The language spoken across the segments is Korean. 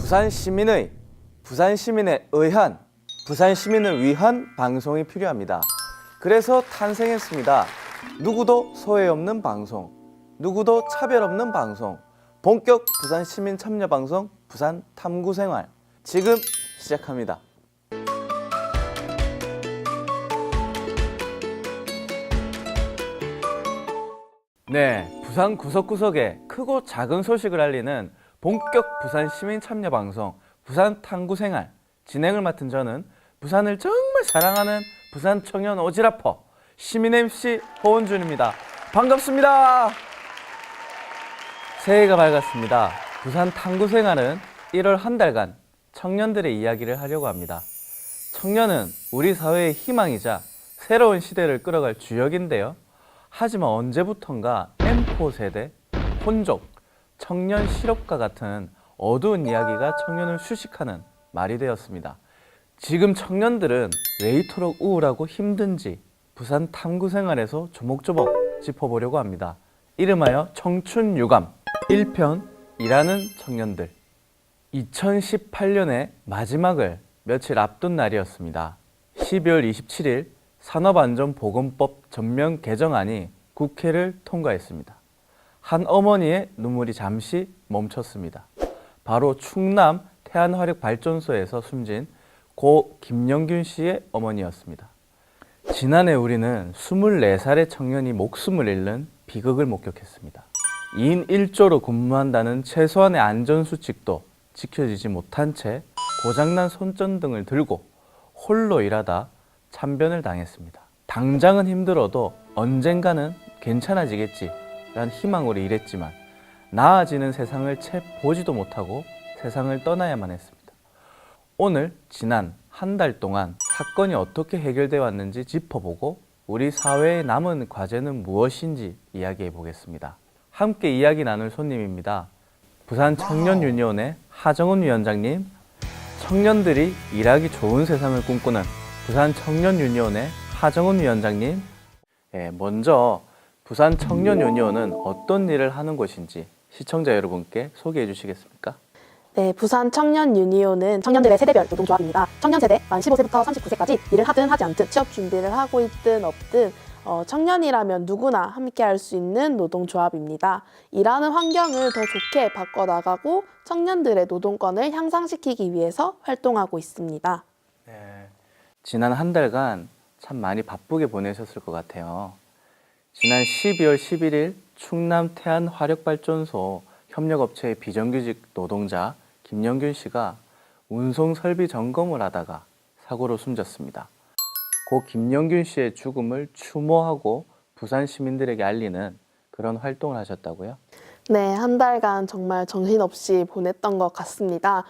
부산 시민에 의한, 부산 시민을 위한 방송이 필요합니다. 그래서 탄생했습니다. 누구도 소외 없는 방송, 누구도 차별 없는 방송, 본격 부산 시민 참여 방송 부산 탐구생활 지금 시작합니다. 네, 부산 구석구석에 크고 작은 소식을 알리는 본격 부산 시민 참여 방송 부산 탐구생활 진행을 맡은 저는 부산을 정말 사랑하는 부산 청년 오지라퍼 시민 MC 호은준입니다. 반갑습니다. 새해가 밝았습니다. 부산 탐구생활은 1월 한 달간 청년들의 이야기를 하려고 합니다. 청년은 우리 사회의 희망이자 새로운 시대를 끌어갈 주역인데요. 하지만 언제부턴가 M4 세대, 혼족, 청년 실업과 같은 어두운 이야기가 청년을 수식하는 말이 되었습니다. 지금 청년들은 왜 이토록 우울하고 힘든지 부산 탐구생활에서 조목조목 짚어보려고 합니다. 이름하여 청춘유감 1편 일하는 청년들. 2018년의 마지막을 며칠 앞둔 날이었습니다. 12월 27일 산업안전보건법 전면 개정안이 국회를 통과했습니다. 한 어머니의 눈물이 잠시 멈췄습니다. 바로 충남 태안화력발전소에서 숨진 고 김영균 씨의 어머니였습니다. 지난해 우리는 24살의 청년이 목숨을 잃는 비극을 목격했습니다. 2인 1조로 근무한다는 최소한의 안전수칙도 지켜지지 못한 채 고장난 손전등을 들고 홀로 일하다 참변을 당했습니다. 당장은 힘들어도 언젠가는 괜찮아지겠지 라는 희망으로 일했지만 나아지는 세상을 채 보지도 못하고 세상을 떠나야만 했습니다. 오늘 지난 한 달 동안 사건이 어떻게 해결되어 왔는지 짚어보고 우리 사회에 남은 과제는 무엇인지 이야기해 보겠습니다. 함께 이야기 나눌 손님입니다. 부산 청년유니온의 하정은 위원장님, 청년들이 일하기 좋은 세상을 꿈꾸는 부산 청년유니온의 하정은 위원장님. 먼저 부산 청년유니온은 어떤 일을 하는 곳인지 시청자 여러분께 소개해 주시겠습니까? 네, 부산 청년유니온은 청년들의 세대별 노동조합입니다. 청년 세대 만 15세부터 39세까지 일을 하든 하지 않든 취업 준비를 하고 있든 없든 청년이라면 누구나 함께 할 수 있는 노동조합입니다. 일하는 환경을 더 좋게 바꿔나가고 청년들의 노동권을 향상시키기 위해서 활동하고 있습니다. 네, 지난 한 달간 참 많이 바쁘게 보내셨을 것 같아요. 지난 12월 11일 충남 태안화력발전소 협력업체의 비정규직 노동자 김영균 씨가 운송 설비 점검을 하다가 사고로 숨졌습니다. 고 김영균 씨의 죽음을 추모하고 부산 시민들에게 알리는 그런 활동을 하셨다고요? 네, 한 달간 정말 정신없이 보냈던 것 같습니다.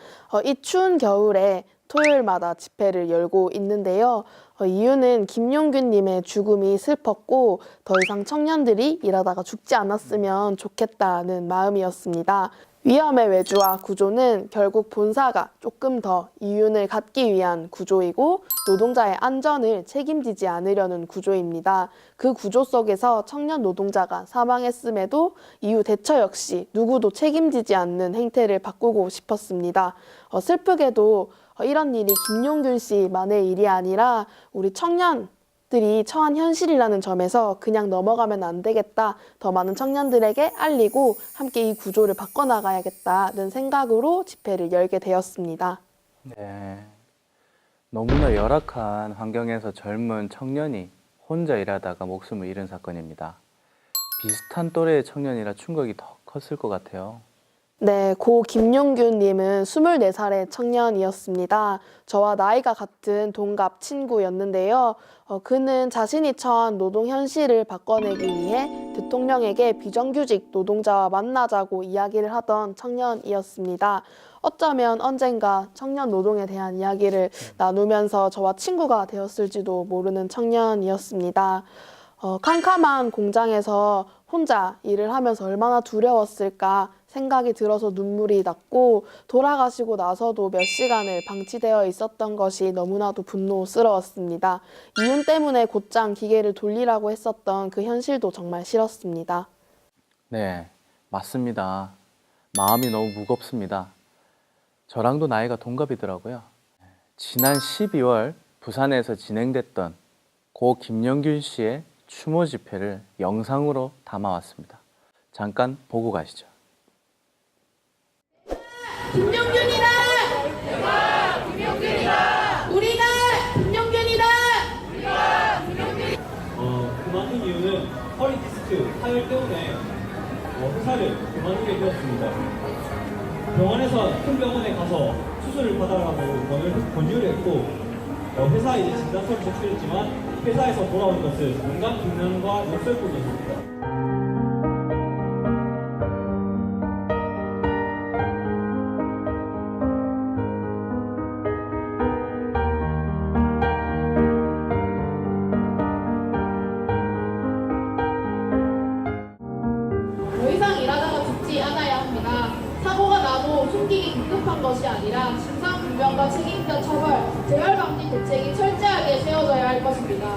이 추운 겨울에 토요일마다 집회를 열고 있는데요. 이유는 김용균님의 죽음이 슬펐고 더 이상 청년들이 일하다가 죽지 않았으면 좋겠다는 마음이었습니다. 위험의 외주화 구조는 결국 본사가 조금 더 이윤을 갖기 위한 구조이고 노동자의 안전을 책임지지 않으려는 구조입니다. 그 구조 속에서 청년 노동자가 사망했음에도 이후 대처 역시 누구도 책임지지 않는 행태를 바꾸고 싶었습니다. 슬프게도 이런 일이 김용균 씨만의 일이 아니라 우리 청년들이 처한 현실이라는 점에서 그냥 넘어가면 안 되겠다. 더 많은 청년들에게 알리고 함께 이 구조를 바꿔나가야겠다는 생각으로 집회를 열게 되었습니다. 네, 너무나 열악한 환경에서 젊은 청년이 혼자 일하다가 목숨을 잃은 사건입니다. 비슷한 또래의 청년이라 충격이 더 컸을 것 같아요. 네, 고 김용균님은 24살의 청년이었습니다. 저와 나이가 같은 동갑 친구였는데요. 그는 자신이 처한 노동 현실을 바꿔내기 위해 대통령에게 비정규직 노동자와 만나자고 이야기를 하던 청년이었습니다. 어쩌면 언젠가 청년 노동에 대한 이야기를 나누면서 저와 친구가 되었을지도 모르는 청년이었습니다. 캄캄한 공장에서 혼자 일을 하면서 얼마나 두려웠을까 생각이 들어서 눈물이 났고 돌아가시고 나서도 몇 시간을 방치되어 있었던 것이 너무나도 분노스러웠습니다. 이윤 때문에 곧장 기계를 돌리라고 했었던 그 현실도 정말 싫었습니다. 네, 맞습니다. 마음이 너무 무겁습니다. 저랑도 나이가 동갑이더라고요. 지난 12월 부산에서 진행됐던 고 김영균 씨의 추모 집회를 영상으로 담아왔습니다. 잠깐 보고 가시죠. 김영균이다! 내가 김영균이다! 우리가 김영균이다! 그만둔 이유는 허리 디스크 파열 때문에 회사를 그만두게 되었습니다. 병원에서 큰 병원에 가서 수술을 받아라고 권유를 했고 회사에 이제 진단서를 제출했지만 회사에서 돌아온 것은 온갖 비난과 욕설뿐이었습니다. 더 이상 일하다가 죽지 않아야 합니다. 사고가 나도 숨기기 급급한 것이 아니라 진상규명과 책임자 처벌, 재발 방지 대책이 철저하게 세워져야 할 것입니다.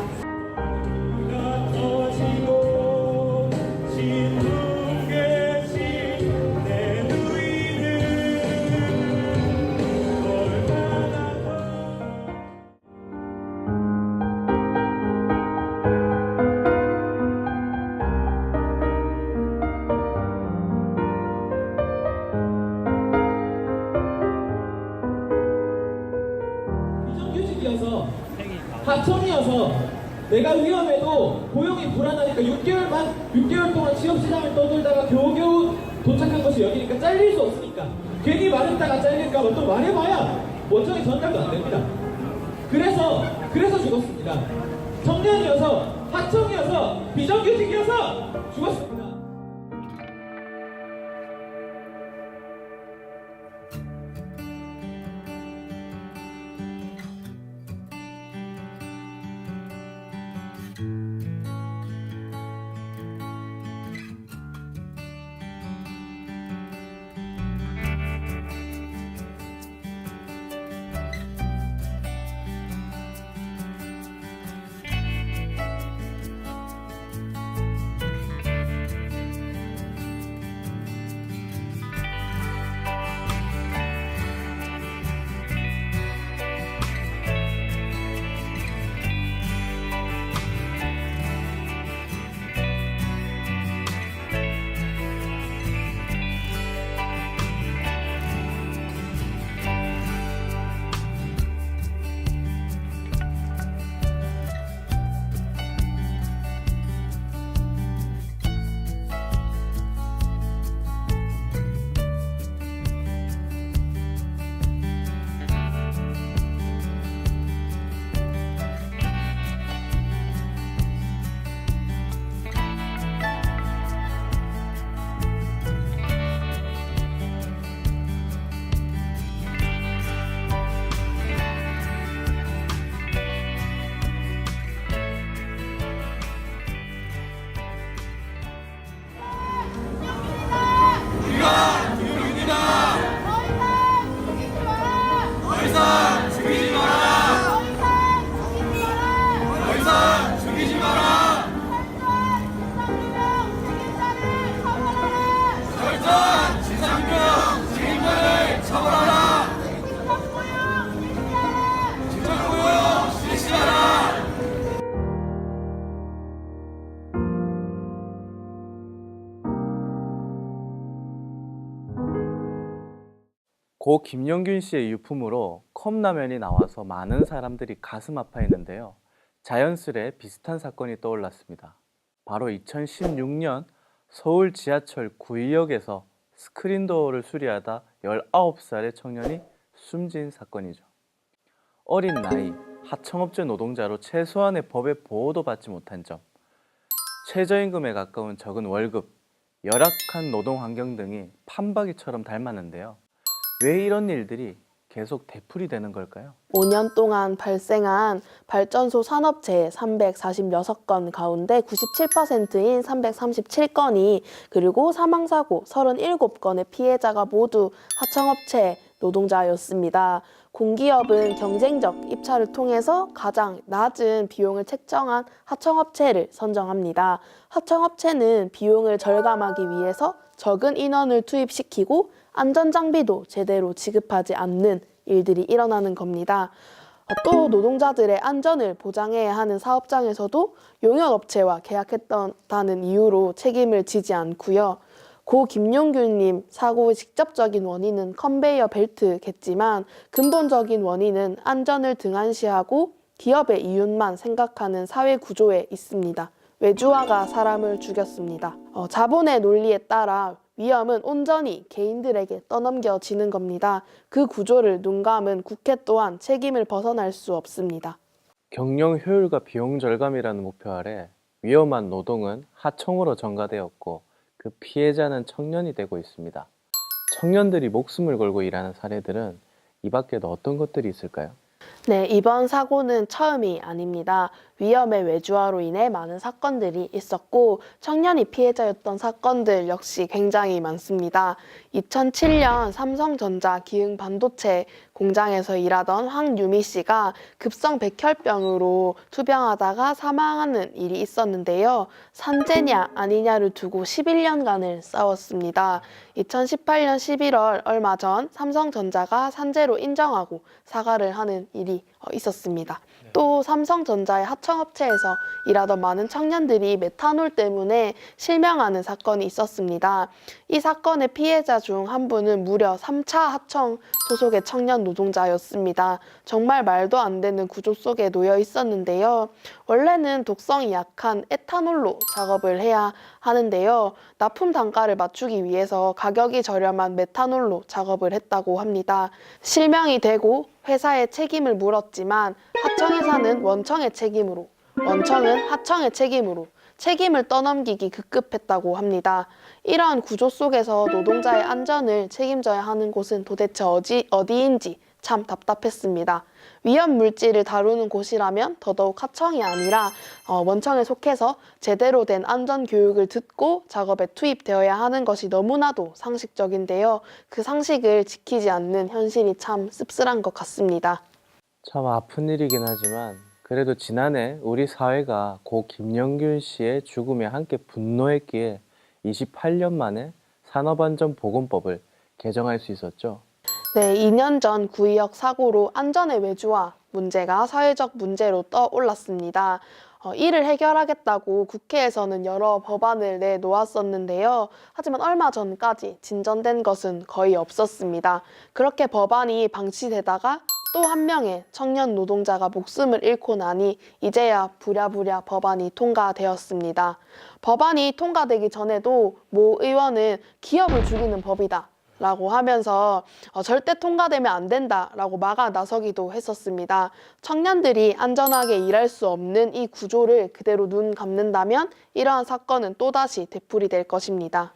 비정규직이어서 하청이어서 내가 위험해도 고용이 불안하니까 6개월 동안 취업시장을 떠돌다가 겨우겨우 도착한 것이 여기니까 잘릴 수 없으니까 괜히 말했다가 잘릴까봐 또 말해봐야 원청이 전달도 안 됩니다. 그래서 죽었습니다. 청년이어서 하청이어서 비정규직이어서 죽었습니다. 고 김영균 씨의 유품으로 컵라면이 나와서 많은 사람들이 가슴 아파했는데요. 자연스레 비슷한 사건이 떠올랐습니다. 바로 2016년 서울 지하철 구의역에서 스크린도어를 수리하다 19살의 청년이 숨진 사건이죠. 어린 나이, 하청업체 노동자로 최소한의 법의 보호도 받지 못한 점, 최저임금에 가까운 적은 월급, 열악한 노동 환경 등이 판박이처럼 닮았는데요. 왜 이런 일들이 계속 되풀이 되는 걸까요? 5년 동안 발생한 발전소 산업재해 346건 가운데 97%인 337건이 그리고 사망사고 37건의 피해자가 모두 하청업체 노동자였습니다. 공기업은 경쟁적 입찰을 통해서 가장 낮은 비용을 책정한 하청업체를 선정합니다. 하청업체는 비용을 절감하기 위해서 적은 인원을 투입시키고 안전장비도 제대로 지급하지 않는 일들이 일어나는 겁니다. 또 노동자들의 안전을 보장해야 하는 사업장에서도 용역업체와 계약했다는 이유로 책임을 지지 않고요. 고 김용균님 사고의 직접적인 원인은 컨베이어 벨트겠지만 근본적인 원인은 안전을 등한시하고 기업의 이윤만 생각하는 사회 구조에 있습니다. 외주화가 사람을 죽였습니다. 자본의 논리에 따라 위험은 온전히 개인들에게 떠넘겨지는 겁니다. 그 구조를 눈감은 국회 또한 책임을 벗어날 수 없습니다. 경영 효율과 비용 절감이라는 목표 아래 위험한 노동은 하청으로 전가되었고 그 피해자는 청년이 되고 있습니다. 청년들이 목숨을 걸고 일하는 사례들은 이 밖에도 어떤 것들이 있을까요? 네, 이번 사고는 처음이 아닙니다. 위험의 외주화로 인해 많은 사건들이 있었고 청년이 피해자였던 사건들 역시 굉장히 많습니다. 2007년 삼성전자 기흥반도체 공장에서 일하던 황유미 씨가 급성 백혈병으로 투병하다가 사망하는 일이 있었는데요. 산재냐 아니냐를 두고 11년간을 싸웠습니다. 2018년 11월 얼마 전 삼성전자가 산재로 인정하고 사과를 하는 일이 있었습니다. 또 삼성전자의 하청업체에서 일하던 많은 청년들이 메탄올 때문에 실명하는 사건이 있었습니다. 이 사건의 피해자 중 한 분은 무려 3차 하청 소속의 청년 노동자였습니다. 정말 말도 안 되는 구조 속에 놓여 있었는데요. 원래는 독성이 약한 에탄올로 작업을 해야 하는데요. 납품 단가를 맞추기 위해서 가격이 저렴한 메탄올로 작업을 했다고 합니다. 실명이 되고 회사에 책임을 물었지만 하청회사는 원청의 책임으로, 원청은 하청의 책임으로 책임을 떠넘기기 급급했다고 합니다. 이러한 구조 속에서 노동자의 안전을 책임져야 하는 곳은 도대체 어디인지 참 답답했습니다. 위험 물질을 다루는 곳이라면 더더욱 하청이 아니라 원청에 속해서 제대로 된 안전 교육을 듣고 작업에 투입되어야 하는 것이 너무나도 상식적인데요. 그 상식을 지키지 않는 현실이 참 씁쓸한 것 같습니다. 참 아픈 일이긴 하지만 그래도 지난해 우리 사회가 고 김영균 씨의 죽음에 함께 분노했기에 28년 만에 산업안전보건법을 개정할 수 있었죠. 네, 2년 전 구의역 사고로 안전의 외주화 문제가 사회적 문제로 떠올랐습니다. 이를 해결하겠다고 국회에서는 여러 법안을 내놓았었는데요. 하지만 얼마 전까지 진전된 것은 거의 없었습니다. 그렇게 법안이 방치되다가 또 한 명의 청년 노동자가 목숨을 잃고 나니 이제야 부랴부랴 법안이 통과되었습니다. 법안이 통과되기 전에도 모 의원은 기업을 죽이는 법이다 라고 하면서 절대 통과되면 안 된다라고 막아 나서기도 했었습니다. 청년들이 안전하게 일할 수 없는 이 구조를 그대로 눈 감는다면 이러한 사건은 또다시 되풀이될 것입니다.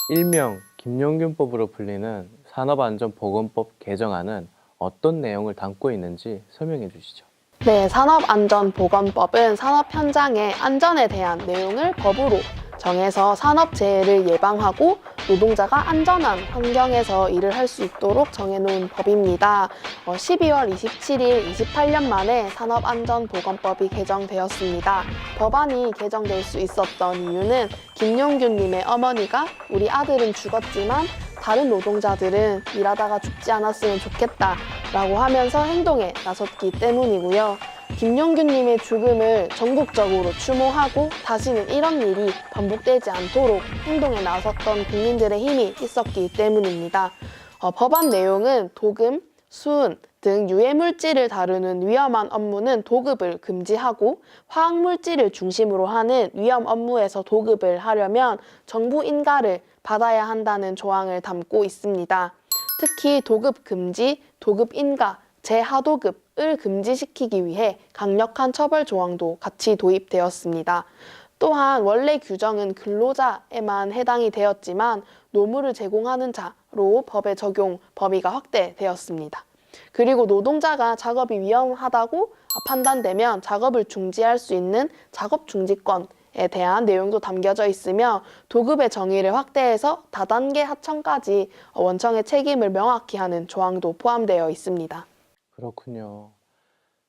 일명 김용균법으로 불리는 산업안전보건법 개정안은 어떤 내용을 담고 있는지 설명해 주시죠. 네, 산업안전보건법은 산업 현장의 안전에 대한 내용을 법으로 정해서 산업재해를 예방하고 노동자가 안전한 환경에서 일을 할 수 있도록 정해놓은 법입니다. 12월 27일 28년 만에 산업안전보건법이 개정되었습니다. 법안이 개정될 수 있었던 이유는 김용균님의 어머니가 우리 아들은 죽었지만 다른 노동자들은 일하다가 죽지 않았으면 좋겠다라고 하면서 행동에 나섰기 때문이고요. 김용균님의 죽음을 전국적으로 추모하고 다시는 이런 일이 반복되지 않도록 행동에 나섰던 국민들의 힘이 있었기 때문입니다. 법안 내용은 도금, 수은 등 유해물질을 다루는 위험한 업무는 도급을 금지하고 화학물질을 중심으로 하는 위험 업무에서 도급을 하려면 정부 인가를 받아야 한다는 조항을 담고 있습니다. 특히 도급 금지, 도급 인가, 재하도급을 금지시키기 위해 강력한 처벌 조항도 같이 도입되었습니다. 또한 원래 규정은 근로자에만 해당이 되었지만 노무를 제공하는 자로 법의 적용 범위가 확대되었습니다. 그리고 노동자가 작업이 위험하다고 판단되면 작업을 중지할 수 있는 작업중지권에 대한 내용도 담겨져 있으며 도급의 정의를 확대해서 다단계 하청까지 원청의 책임을 명확히 하는 조항도 포함되어 있습니다. 그렇군요.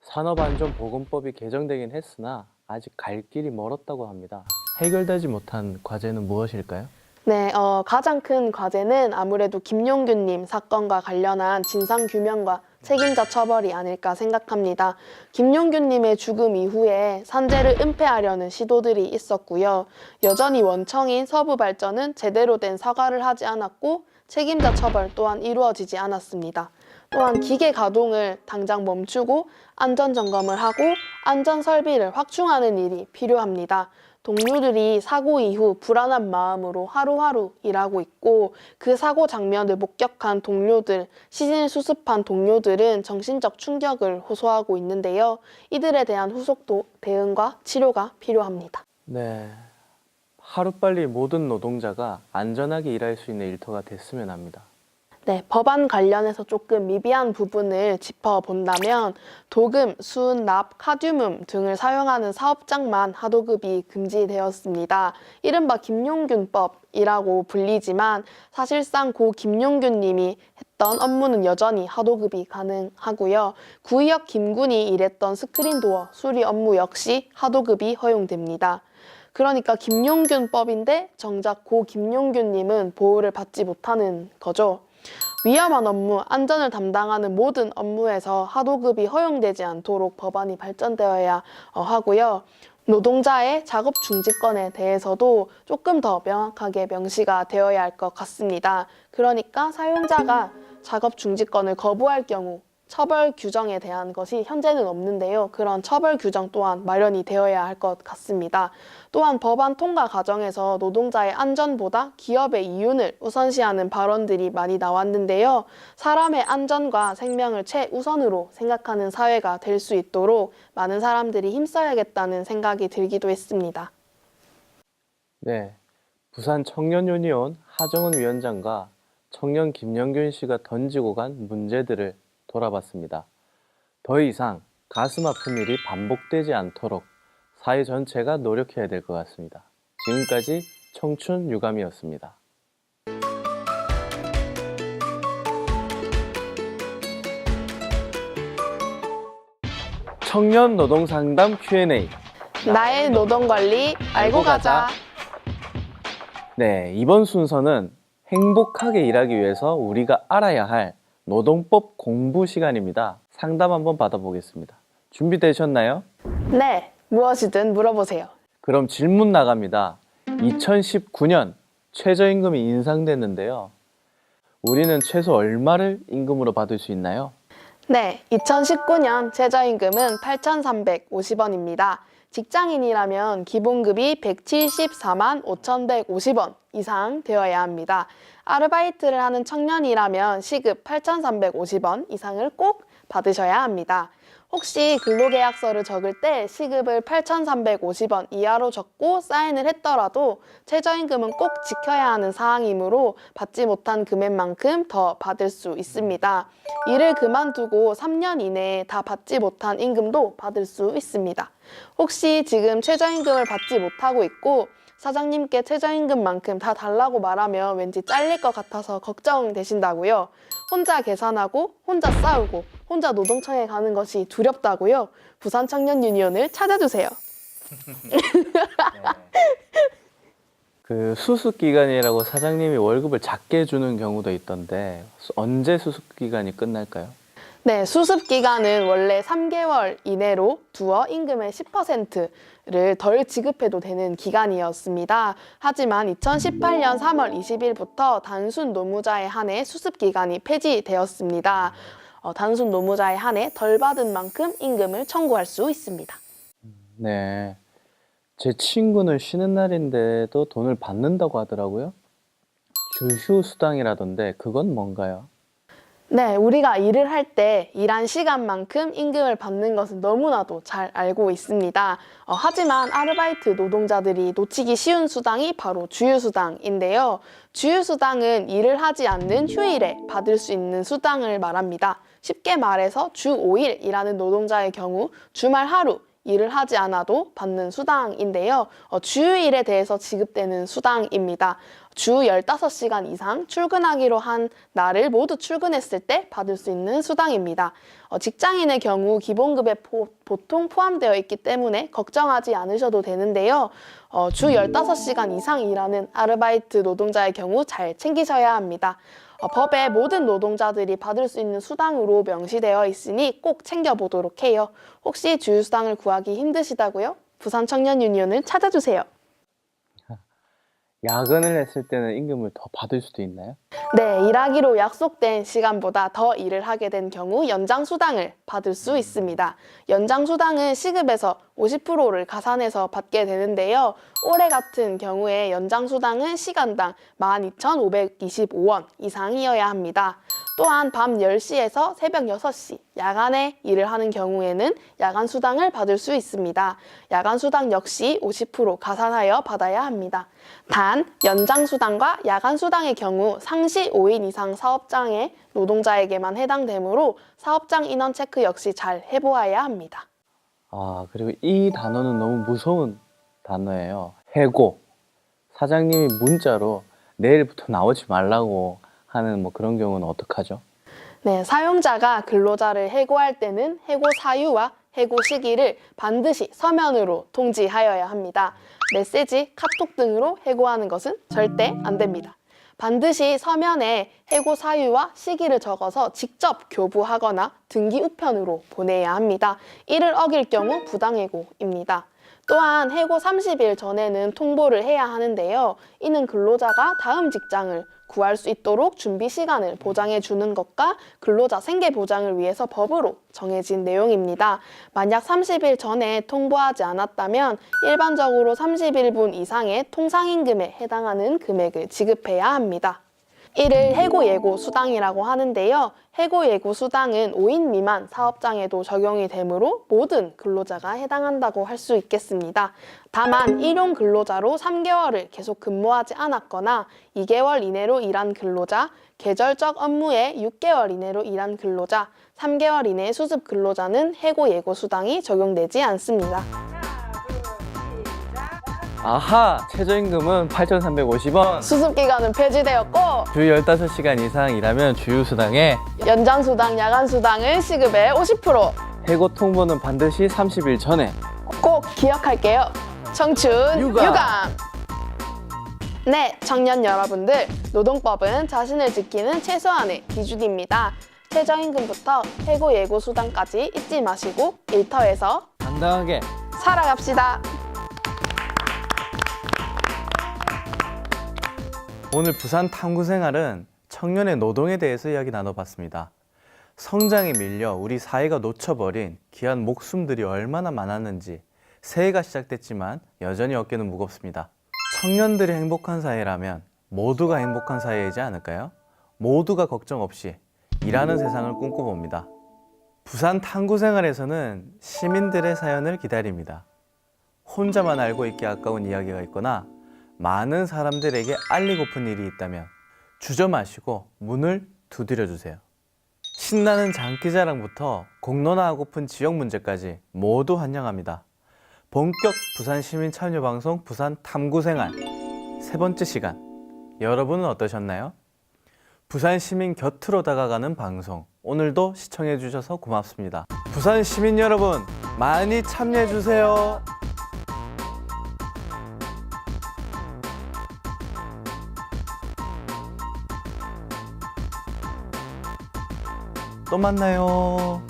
산업안전보건법이 개정되긴 했으나 아직 갈 길이 멀었다고 합니다. 해결되지 못한 과제는 무엇일까요? 네, 가장 큰 과제는 아무래도 김용균님 사건과 관련한 진상규명과 책임자 처벌이 아닐까 생각합니다. 김용균님의 죽음 이후에 산재를 은폐하려는 시도들이 있었고요. 여전히 원청인 서부발전은 제대로 된 사과를 하지 않았고 책임자 처벌 또한 이루어지지 않았습니다. 또한 기계 가동을 당장 멈추고 안전점검을 하고 안전설비를 확충하는 일이 필요합니다. 동료들이 사고 이후 불안한 마음으로 하루하루 일하고 있고 그 사고 장면을 목격한 동료들, 시신을 수습한 동료들은 정신적 충격을 호소하고 있는데요. 이들에 대한 후속 대응과 치료가 필요합니다. 네, 하루빨리 모든 노동자가 안전하게 일할 수 있는 일터가 됐으면 합니다. 네, 법안 관련해서 조금 미비한 부분을 짚어본다면 도금, 수은, 납, 카듐음 등을 사용하는 사업장만 하도급이 금지되었습니다. 이른바 김용균법이라고 불리지만 사실상 고 김용균 님이 했던 업무는 여전히 하도급이 가능하고요. 구의역 김군이 일했던 스크린도어 수리 업무 역시 하도급이 허용됩니다. 그러니까 김용균법인데 정작 고 김용균 님은 보호를 받지 못하는 거죠. 위험한 업무, 안전을 담당하는 모든 업무에서 하도급이 허용되지 않도록 법안이 발전되어야 하고요. 노동자의 작업 중지권에 대해서도 조금 더 명확하게 명시가 되어야 할 것 같습니다. 그러니까 사용자가 작업 중지권을 거부할 경우 처벌 규정에 대한 것이 현재는 없는데요. 그런 처벌 규정 또한 마련이 되어야 할 것 같습니다. 또한 법안 통과 과정에서 노동자의 안전보다 기업의 이윤을 우선시하는 발언들이 많이 나왔는데요. 사람의 안전과 생명을 최우선으로 생각하는 사회가 될 수 있도록 많은 사람들이 힘써야겠다는 생각이 들기도 했습니다. 네, 부산 청년유니온 하정은 위원장과 청년 김영균 씨가 던지고 간 문제들을 돌아봤습니다. 더 이상 가슴 아픈 일이 반복되지 않도록 사회 전체가 노력해야 될 것 같습니다. 지금까지 청춘 유감이었습니다. 청년 노동 상담 Q&A. 나의 노동관리 알고 가자. 네, 이번 순서는 행복하게 일하기 위해서 우리가 알아야 할 노동법 공부 시간입니다. 상담 한번 받아보겠습니다. 준비되셨나요? 네, 무엇이든 물어보세요. 그럼 질문 나갑니다. 2019년 최저임금이 인상됐는데요. 우리는 최소 얼마를 임금으로 받을 수 있나요? 네, 2019년 최저임금은 8,350원입니다. 직장인이라면 기본급이 174만 5,150원 이상 되어야 합니다. 아르바이트를 하는 청년이라면 시급 8,350원 이상을 꼭 받으셔야 합니다. 혹시 근로계약서를 적을 때 시급을 8,350원 이하로 적고 사인을 했더라도 최저임금은 꼭 지켜야 하는 사항이므로 받지 못한 금액만큼 더 받을 수 있습니다. 일을 그만두고 3년 이내에 다 받지 못한 임금도 받을 수 있습니다. 혹시 지금 최저임금을 받지 못하고 있고 사장님께 최저임금만큼 다 달라고 말하면 왠지 잘릴 것 같아서 걱정되신다고요? 혼자 계산하고 혼자 싸우고 혼자 노동청에 가는 것이 두렵다고요? 부산 청년 유니온을 찾아주세요. 그 수습 기간이라고 사장님이 월급을 작게 주는 경우도 있던데 언제 수습 기간이 끝날까요? 네, 수습 기간은 원래 3개월 이내로 두어 임금의 10%를 덜 지급해도 되는 기간이었습니다. 하지만 2018년 3월 20일부터 단순 노무자에 한해 수습 기간이 폐지되었습니다. 단순 노무자에 한해 덜 받은 만큼 임금을 청구할 수 있습니다. 네, 제 친구는 쉬는 날인데도 돈을 받는다고 하더라고요. 주휴수당이라던데 그건 뭔가요? 네, 우리가 일을 할 때 일한 시간만큼 임금을 받는 것은 너무나도 잘 알고 있습니다. 하지만 아르바이트 노동자들이 놓치기 쉬운 수당이 바로 주휴수당인데요. 주휴수당은 일을 하지 않는 휴일에 받을 수 있는 수당을 말합니다. 쉽게 말해서 주 5일 일하는 노동자의 경우 주말 하루 일을 하지 않아도 받는 수당인데요. 주휴일에 대해서 지급되는 수당입니다. 주 15시간 이상 출근하기로 한 날을 모두 출근했을 때 받을 수 있는 수당입니다. 직장인의 경우 기본급에 보통 포함되어 있기 때문에 걱정하지 않으셔도 되는데요. 주 15시간 이상 일하는 아르바이트 노동자의 경우 잘 챙기셔야 합니다. 법에 모든 노동자들이 받을 수 있는 수당으로 명시되어 있으니 꼭 챙겨보도록 해요. 혹시 주휴수당을 구하기 힘드시다고요? 부산청년유니온을 찾아주세요. 야근을 했을 때는 임금을 더 받을 수도 있나요? 네, 일하기로 약속된 시간보다 더 일을 하게 된 경우 연장수당을 받을 수 있습니다. 연장수당은 시급에서 50%를 가산해서 받게 되는데요. 올해 같은 경우에 연장수당은 시간당 12,525원 이상이어야 합니다. 또한 밤 10시에서 새벽 6시 야간에 일을 하는 경우에는 야간수당을 받을 수 있습니다. 야간수당 역시 50% 가산하여 받아야 합니다. 단, 연장수당과 야간수당의 경우 상시 5인 이상 사업장의 노동자에게만 해당되므로 사업장 인원 체크 역시 잘 해보아야 합니다. 아, 그리고 이 단어는 너무 무서운 단어예요. 해고. 사장님이 문자로 내일부터 나오지 말라고 하는 뭐 그런 경우는 어떡하죠? 네, 사용자가 근로자를 해고할 때는 해고 사유와 해고 시기를 반드시 서면으로 통지하여야 합니다. 메시지, 카톡 등으로 해고하는 것은 절대 안 됩니다. 반드시 서면에 해고 사유와 시기를 적어서 직접 교부하거나 등기 우편으로 보내야 합니다. 이를 어길 경우 부당해고입니다. 또한 해고 30일 전에는 통보를 해야 하는데요. 이는 근로자가 다음 직장을 구할 수 있도록 준비 시간을 보장해 주는 것과 근로자 생계 보장을 위해서 법으로 정해진 내용입니다. 만약 30일 전에 통보하지 않았다면 일반적으로 31분 이상의 통상임금에 해당하는 금액을 지급해야 합니다. 이를 해고예고 수당이라고 하는데요. 해고예고 수당은 5인 미만 사업장에도 적용이 되므로 모든 근로자가 해당한다고 할 수 있겠습니다. 다만 일용 근로자로 3개월을 계속 근무하지 않았거나 2개월 이내로 일한 근로자, 계절적 업무에 6개월 이내로 일한 근로자, 3개월 이내 수습 근로자는 해고예고 수당이 적용되지 않습니다. 아하! 최저임금은 8,350원. 수습기간은 폐지되었고 주 15시간 이상 일하면 주휴수당에 연장수당, 야간수당은 시급의 50%. 해고 통보는 반드시 30일 전에. 꼭 기억할게요. 청춘 유감. 유감. 네, 청년 여러분들, 노동법은 자신을 지키는 최소한의 기준입니다. 최저임금부터 해고 예고 수당까지 잊지 마시고 일터에서 당당하게 살아갑시다. 오늘 부산 탐구 생활은 청년의 노동에 대해서 이야기 나눠봤습니다. 성장에 밀려 우리 사회가 놓쳐버린 귀한 목숨들이 얼마나 많았는지 새해가 시작됐지만 여전히 어깨는 무겁습니다. 청년들이 행복한 사회라면 모두가 행복한 사회이지 않을까요? 모두가 걱정 없이 일하는 세상을 꿈꿔봅니다. 부산 탐구 생활에서는 시민들의 사연을 기다립니다. 혼자만 알고 있기 아까운 이야기가 있거나 많은 사람들에게 알리고픈 일이 있다면 주저 마시고 문을 두드려 주세요. 신나는 장기자랑부터 공론화하고픈 지역 문제까지 모두 환영합니다. 본격 부산 시민 참여 방송 부산 탐구생활 세 번째 시간, 여러분은 어떠셨나요? 부산 시민 곁으로 다가가는 방송, 오늘도 시청해 주셔서 고맙습니다. 부산 시민 여러분, 많이 참여해 주세요. 또 만나요.